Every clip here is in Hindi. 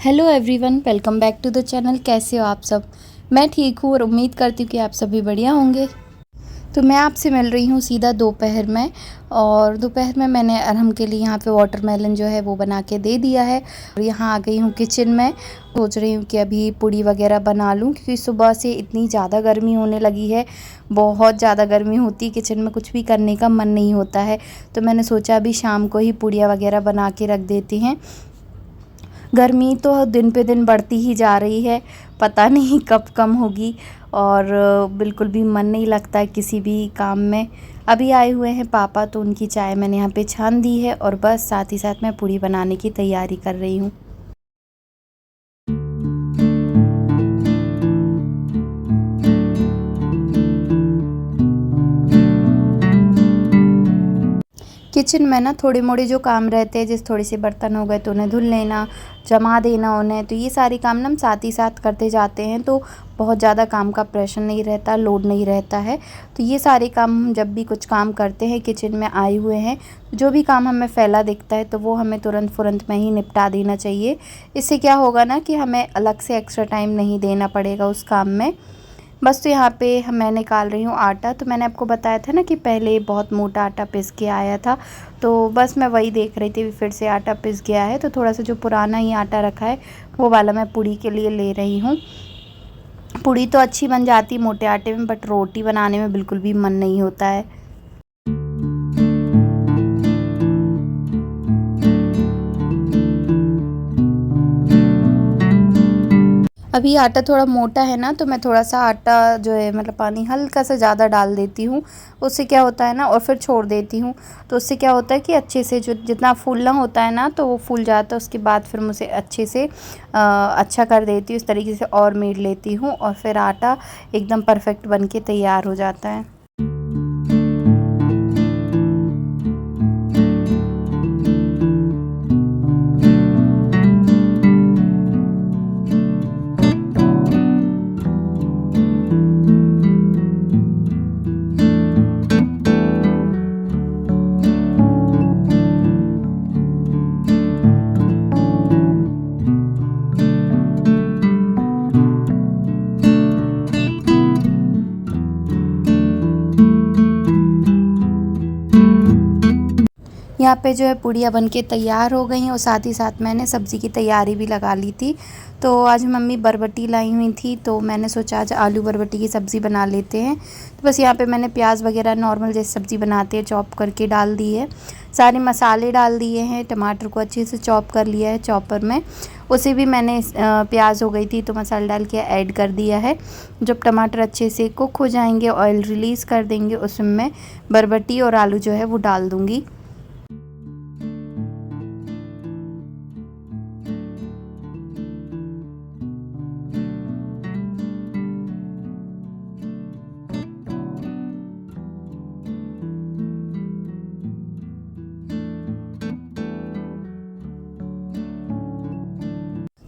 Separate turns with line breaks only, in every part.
Hello everyone, welcome back to the channel. कैसे हो आप सब? मैं ठीक हूँ और उम्मीद करती हूँ कि आप सभी बढ़िया होंगे। तो मैं आपसे मिल रही हूँ सीधा दोपहर में। और दोपहर में मैंने अरहम के लिए यहाँ पे वाटरमेलन जो है वो बना के दे दिया है। और यहाँ आ गई हूँ किचन में। सोच रही हूँ कि अभी पूड़ी वगैरह बना लूँ, क्योंकि सुबह से इतनी ज़्यादा गर्मी होने लगी है। बहुत ज़्यादा गर्मी होती है, किचन में कुछ भी करने का मन नहीं होता है। तो मैंने सोचा अभी शाम को ही पूड़ियाँ वगैरह बना के रख देती हैं। गर्मी तो दिन पे दिन बढ़ती ही जा रही है, पता नहीं कब कम होगी। और बिल्कुल भी मन नहीं लगता है किसी भी काम में। अभी आए हुए हैं पापा, तो उनकी चाय मैंने यहाँ पे छान दी है और बस साथ ही साथ मैं पूड़ी बनाने की तैयारी कर रही हूँ। किचन में ना थोड़े मोड़े जो काम रहते हैं, जैसे थोड़े से बर्तन हो गए तो उन्हें धुल लेना, जमा देना उन्हें, तो ये सारे काम ना हम साथ ही साथ करते जाते हैं। तो बहुत ज़्यादा काम का प्रेशर नहीं रहता, लोड नहीं रहता है। तो ये सारे काम हम जब भी कुछ काम करते हैं, किचन में आए हुए हैं, जो भी काम हमें फैला दिखता है तो वो हमें तुरंत फुरंत में ही निपटा देना चाहिए। इससे क्या होगा ना कि हमें अलग से एक्स्ट्रा टाइम नहीं देना पड़ेगा उस काम में। बस तो यहाँ पे मैं निकाल रही हूँ आटा। तो मैंने आपको बताया था ना कि पहले बहुत मोटा आटा पिस के आया था, तो बस मैं वही देख रही थी फिर से आटा पिस गया है। तो थोड़ा सा जो पुराना ही आटा रखा है वो वाला मैं पूड़ी के लिए ले रही हूँ। पूड़ी तो अच्छी बन जाती मोटे आटे में, बट रोटी बनाने में बिल्कुल भी मन नहीं होता है। अभी आटा थोड़ा मोटा है ना, तो मैं थोड़ा सा आटा जो है मतलब पानी हल्का सा ज़्यादा डाल देती हूँ। उससे क्या होता है ना, और फिर छोड़ देती हूँ, तो उससे क्या होता है कि अच्छे से जो जितना फूलना होता है ना तो वो फूल जाता है। उसके बाद फिर मुझे अच्छे से अच्छा कर देती हूँ, इस तरीके से और मेड़ लेती हूँ और फिर आटा एकदम परफेक्ट बन के तैयार हो जाता है। यहाँ पे जो है पूड़ियाँ बनके तैयार हो गई हैं और साथ ही साथ मैंने सब्ज़ी की तैयारी भी लगा ली थी। तो आज मम्मी बरबटी लाई हुई थी, तो मैंने सोचा आज आलू बरबटी की सब्ज़ी बना लेते हैं। तो बस यहाँ पे मैंने प्याज वगैरह नॉर्मल जैसे सब्ज़ी बनाते हैं चॉप करके डाल दी है, सारे मसाले डाल दिए हैं, टमाटर को अच्छे से चॉप कर लिया है चॉपर में। उसे भी मैंने प्याज हो गई थी तो मसाला डाल के ऐड कर दिया है। जब टमाटर अच्छे से कुक हो जाएंगे, ऑयल रिलीज़ कर देंगे, उसमें बरबटी और आलू जो है वो डाल दूँगी।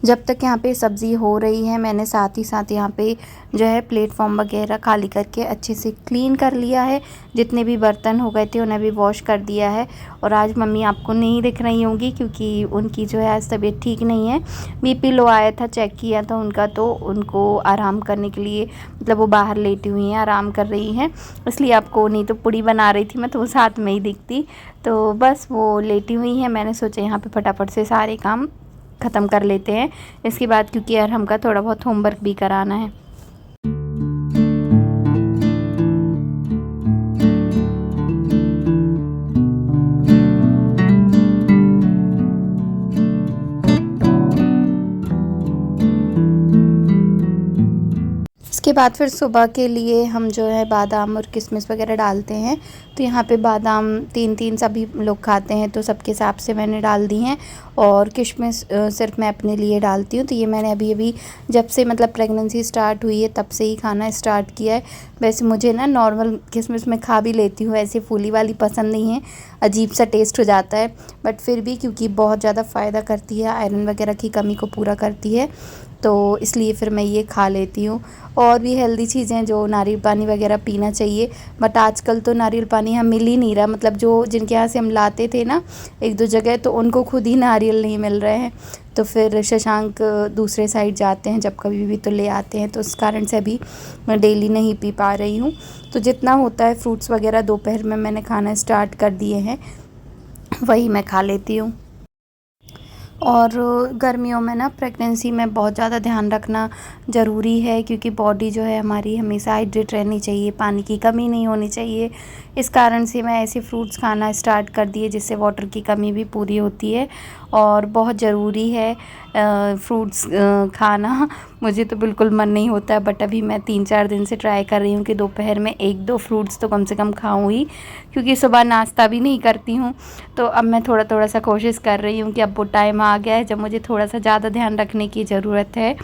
जब तक यहाँ पे सब्ज़ी हो रही है, मैंने साथ ही साथ यहाँ पे जो है प्लेटफॉर्म वगैरह खाली करके अच्छे से क्लीन कर लिया है। जितने भी बर्तन हो गए थे उन्हें भी वॉश कर दिया है। और आज मम्मी आपको नहीं दिख रही होंगी क्योंकि उनकी जो है आज तबीयत ठीक नहीं है। बीपी लो आया था, चेक किया था उनका, तो उनको आराम करने के लिए मतलब वो बाहर लेटी हुई हैं, आराम कर रही हैं। इसलिए आपको नहीं तो पूड़ी बना रही थी मैं तो वो साथ में ही दिखती। तो बस वो लेटी हुई हैं, मैंने सोचा यहाँ पे फटाफट से सारे काम ख़त्म कर लेते हैं इसके बाद, क्योंकि यार हमका थोड़ा बहुत होमवर्क भी कराना है। इसके बाद फिर सुबह के लिए हम जो है बादाम और किशमिश वगैरह डालते हैं। तो यहाँ पे बादाम 3-3 सभी लोग खाते हैं, तो सबके हिसाब से मैंने डाल दी हैं। और किशमिश सिर्फ मैं अपने लिए डालती हूँ। तो ये मैंने अभी अभी जब से मतलब प्रेगनेंसी स्टार्ट हुई है तब से ही खाना स्टार्ट किया है। वैसे मुझे ना नॉर्मल किशमिश में खा भी लेती हूँ, ऐसे फूली वाली पसंद नहीं है, अजीब सा टेस्ट हो जाता है। बट फिर भी क्योंकि बहुत ज़्यादा फ़ायदा करती है, आयरन वगैरह की कमी को पूरा करती है, तो इसलिए फिर मैं ये खा लेती हूँ। और भी हेल्दी चीज़ें जो नारियल पानी वगैरह पीना चाहिए, बट आजकल तो नारियल पानी हम मिल ही नहीं रहा, मतलब जो जिनके यहाँ से हम लाते थे ना एक दो जगह, तो उनको खुद ही नारियल नहीं मिल रहे हैं। तो फिर शशांक दूसरे साइड जाते हैं जब कभी भी तो ले आते हैं, तो उस कारण से अभी मैं डेली नहीं पी पा रही हूँ। तो जितना होता है फ्रूट्स वगैरह दोपहर में मैंने खाना स्टार्ट कर दिए हैं, वही मैं खा लेती हूँ। और गर्मियों में ना प्रेगनेंसी में बहुत ज़्यादा ध्यान रखना ज़रूरी है, क्योंकि बॉडी जो है हमारी हमेशा हाइड्रेट रहनी चाहिए, पानी की कमी नहीं होनी चाहिए। इस कारण से मैं ऐसे फ्रूट्स खाना स्टार्ट कर दिए जिससे वाटर की कमी भी पूरी होती है, और बहुत ज़रूरी है फ्रूट्स खाना। मुझे तो बिल्कुल मन नहीं होता है, बट अभी मैं 3-4 दिन से ट्राई कर रही हूँ कि दोपहर में 1-2 फ्रूट्स तो कम से कम खाऊँ ही, क्योंकि सुबह नाश्ता भी नहीं करती हूँ। तो अब मैं थोड़ा सा कोशिश कर रही हूँ कि अब वो टाइम आ गया है जब मुझे थोड़ा सा ज़्यादा ध्यान रखने की ज़रूरत है।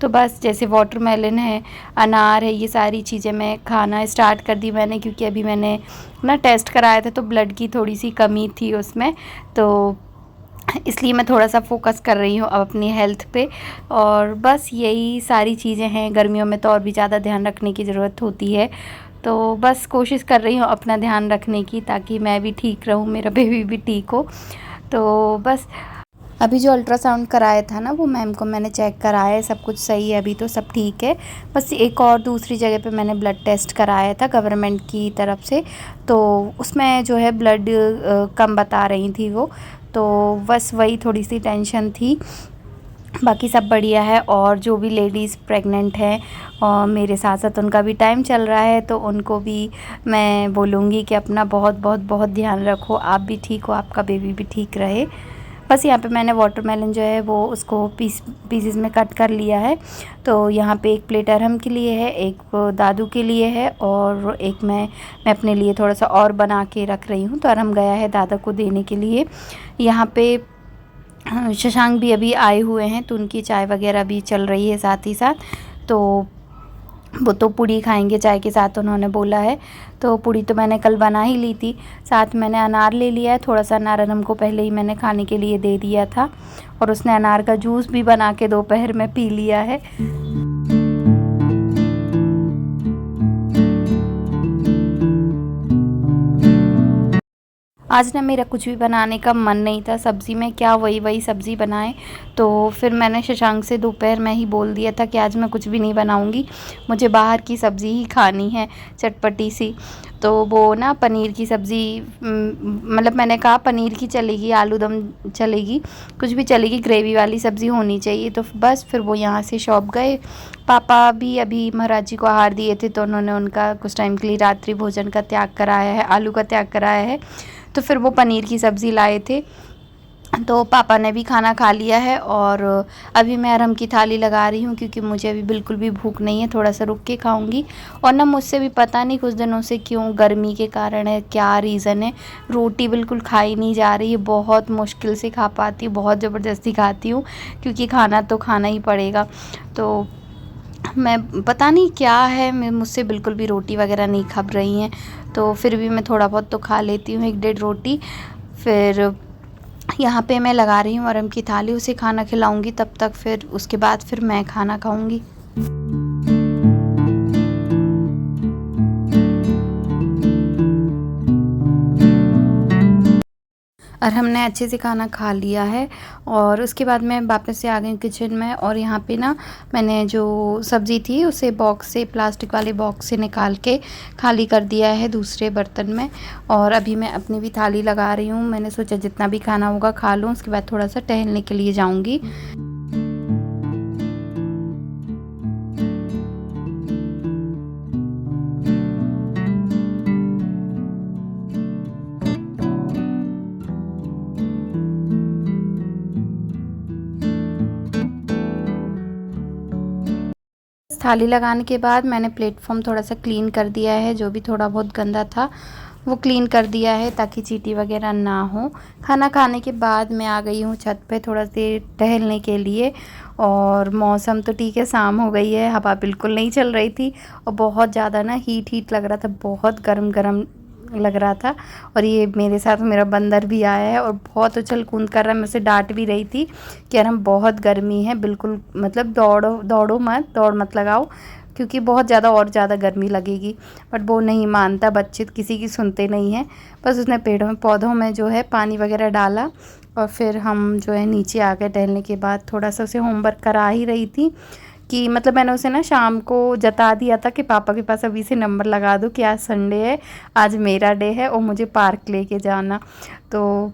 तो बस जैसे वाटरमेलन है, अनार है, ये सारी चीज़ें मैं खाना स्टार्ट कर दी मैंने, क्योंकि अभी मैंने ना टेस्ट कराया था तो ब्लड की थोड़ी सी कमी थी उसमें, तो इसलिए मैं थोड़ा सा फोकस कर रही हूँ अब अपनी हेल्थ पे। और बस यही सारी चीज़ें हैं, गर्मियों में तो और भी ज़्यादा ध्यान रखने की ज़रूरत होती है। तो बस कोशिश कर रही हूँ अपना ध्यान रखने की, ताकि मैं भी ठीक रहूँ, मेरा बेबी भी ठीक हो। तो बस अभी जो अल्ट्रासाउंड कराया था ना, वो मैम को मैंने चेक कराया है, सब कुछ सही है, अभी तो सब ठीक है। बस एक और दूसरी जगह पे मैंने ब्लड टेस्ट कराया था गवर्नमेंट की तरफ से, तो उसमें जो है ब्लड कम बता रही थी वो, तो बस वही थोड़ी सी टेंशन थी। बाकी सब बढ़िया है। और जो भी लेडीज़ प्रेग्नेंट हैं और मेरे साथ साथ उनका भी टाइम चल रहा है, तो उनको भी मैं बोलूँगी कि अपना बहुत बहुत बहुत ध्यान रखो, आप भी ठीक हो, आपका बेबी भी ठीक रहे। बस यहाँ पे मैंने वाटरमेलन जो है वो उसको पीसेस में कट कर लिया है। तो यहाँ पे एक प्लेट अरहम के लिए है, एक दादू के लिए है, और एक मैं अपने लिए थोड़ा सा और बना के रख रही हूँ। तो अरहम गया है दादा को देने के लिए। यहाँ पे शशांक भी अभी आए हुए हैं, तो उनकी चाय वगैरह भी चल रही है साथ ही साथ। तो वो तो पूड़ी खाएंगे चाय के साथ, उन्होंने बोला है। तो पूड़ी तो मैंने कल बना ही ली थी। साथ मैंने अनार ले लिया है, थोड़ा सा अनार अरहम को पहले ही मैंने खाने के लिए दे दिया था, और उसने अनार का जूस भी बना के दोपहर में पी लिया है। आज ना मेरा कुछ भी बनाने का मन नहीं था, सब्ज़ी में क्या वही सब्ज़ी बनाएं। तो फिर मैंने शशांक से दोपहर में ही बोल दिया था कि आज मैं कुछ भी नहीं बनाऊंगी, मुझे बाहर की सब्ज़ी ही खानी है, चटपटी सी। तो वो ना पनीर की सब्ज़ी, मतलब मैंने कहा पनीर की चलेगी, आलू दम चलेगी, कुछ भी चलेगी, ग्रेवी वाली सब्ज़ी होनी चाहिए। तो बस फिर वो यहाँ से शॉप गए। पापा भी अभी महाराज जी को आहार दिए थे, तो उन्होंने उनका कुछ टाइम के लिए रात्रि भोजन का त्याग कराया है, आलू का त्याग कराया है। तो फिर वो पनीर की सब्ज़ी लाए थे, तो पापा ने भी खाना खा लिया है। और अभी मैं अरहम की थाली लगा रही हूँ, क्योंकि मुझे अभी बिल्कुल भी भूख नहीं है, थोड़ा सा रुक के खाऊंगी। और ना मुझसे भी पता नहीं कुछ दिनों से क्यों, गर्मी के कारण है, क्या रीज़न है, रोटी बिल्कुल खाई नहीं जा रही है, बहुत मुश्किल से खा पाती हूँ, बहुत ज़बरदस्ती खाती हूँ, क्योंकि खाना तो खाना ही पड़ेगा। तो मैं पता नहीं क्या है, मुझसे बिल्कुल भी रोटी वगैरह नहीं खप रही हैं। तो फिर भी मैं थोड़ा बहुत तो खा लेती हूँ, 1-1.5 रोटी। फिर यहाँ पे मैं लगा रही हूँ अरहम की थाली, उसे खाना खिलाऊंगी तब तक, फिर उसके बाद फिर मैं खाना खाऊंगी। अरहम ने अच्छे से खाना खा लिया है, और उसके बाद मैं वापस से आ गई किचन में। और यहाँ पे ना मैंने जो सब्ज़ी थी उसे बॉक्स से, प्लास्टिक वाले बॉक्स से निकाल के खाली कर दिया है दूसरे बर्तन में। और अभी मैं अपनी भी थाली लगा रही हूँ, मैंने सोचा जितना भी खाना होगा खा लूँ, उसके बाद थोड़ा सा टहलने के लिए जाऊँगी। थाली लगाने के बाद मैंने प्लेटफॉर्म थोड़ा सा क्लीन कर दिया है, जो भी थोड़ा बहुत गंदा था वो क्लीन कर दिया है, ताकि चींटी वगैरह ना हो। खाना खाने के बाद मैं आ गई हूँ छत पे थोड़ा देर टहलने के लिए। और मौसम तो ठीक है, शाम हो गई है, हवा बिल्कुल नहीं चल रही थी, और बहुत ज़्यादा ना हीट लग रहा था, बहुत गर्म गर्म लग रहा था। और ये मेरे साथ मेरा बंदर भी आया है और बहुत उछल कूद कर रहा है। मैं उसे डांट भी रही थी कि यार हम बहुत गर्मी है, बिल्कुल मतलब दौड़ो मत, दौड़ मत लगाओ, क्योंकि बहुत ज़्यादा और ज़्यादा गर्मी लगेगी। बट वो नहीं मानता, बच्चे किसी की सुनते नहीं हैं। बस उसने पेड़ों पौधों में जो है पानी वगैरह डाला और फिर हम जो है नीचे आ गए। टहलने के बाद थोड़ा सा उसे होमवर्क करा ही रही थी कि मतलब मैंने उसे ना शाम को जता दिया था कि पापा के पास अभी से नंबर लगा दूँ कि आज संडे है, आज मेरा डे है और मुझे पार्क लेके जाना। तो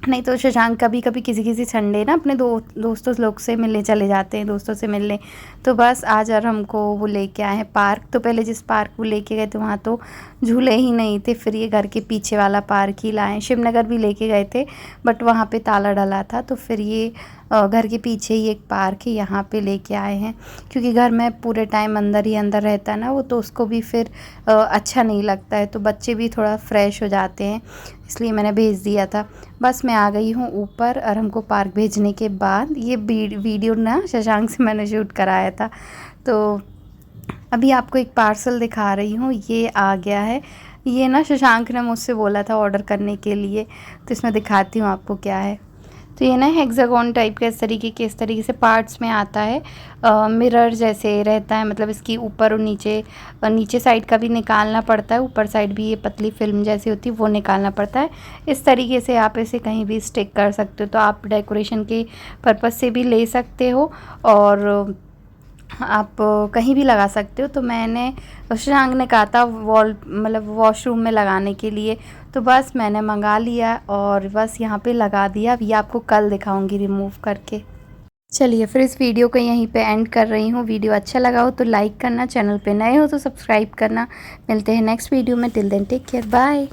नहीं तो शशांक कभी कभी किसी किसी संडे ना अपने दोस्तों लोग से मिलने चले जाते हैं, दोस्तों से मिलने। तो बस आज और हमको वो लेके आए हैं पार्क। तो पहले जिस पार्क वो लेके गए थे वहाँ तो झूले ही नहीं थे, फिर ये घर के पीछे वाला पार्क ही लाए। शिवनगर भी लेके गए थे बट वहाँ पे ताला डला था, तो फिर ये घर के पीछे ही एक पार्क है, यहाँ पे लेके आए हैं। क्योंकि घर में पूरे टाइम अंदर ही अंदर रहता है ना वो, तो उसको भी फिर अच्छा नहीं लगता है, तो बच्चे भी थोड़ा फ्रेश हो जाते हैं, इसलिए मैंने भेज दिया था। बस मैं आ गई हूँ ऊपर और हमको पार्क भेजने के बाद ये वीडियो ना शशांक से मैंने शूट कराया था। तो अभी आपको एक पार्सल दिखा रही हूँ, ये आ गया है। ये ना शशांक ने मुझसे बोला था ऑर्डर करने के लिए, तो इसमें दिखाती हूँ आपको क्या है। तो ये ना हेक्सागोन टाइप का इस तरीके से पार्ट्स में आता है। मिरर जैसे रहता है, मतलब इसकी ऊपर और नीचे साइड का भी निकालना पड़ता है, ऊपर साइड भी ये पतली फिल्म जैसी होती है वो निकालना पड़ता है। इस तरीके से आप इसे कहीं भी स्टिक कर सकते हो, तो आप डेकोरेशन के पर्पज़ से भी ले सकते हो और आप कहीं भी लगा सकते हो। तो मैंने शशांक ने कहा था मतलब वॉशरूम में लगाने के लिए, तो बस मैंने मंगा लिया और बस यहाँ पे लगा दिया। अब ये आपको कल दिखाऊंगी रिमूव करके। चलिए फिर इस वीडियो को यहीं पे एंड कर रही हूँ। वीडियो अच्छा लगा हो तो लाइक करना, चैनल पे नए हो तो सब्सक्राइब करना। मिलते हैं नेक्स्ट वीडियो में, till then take care, bye.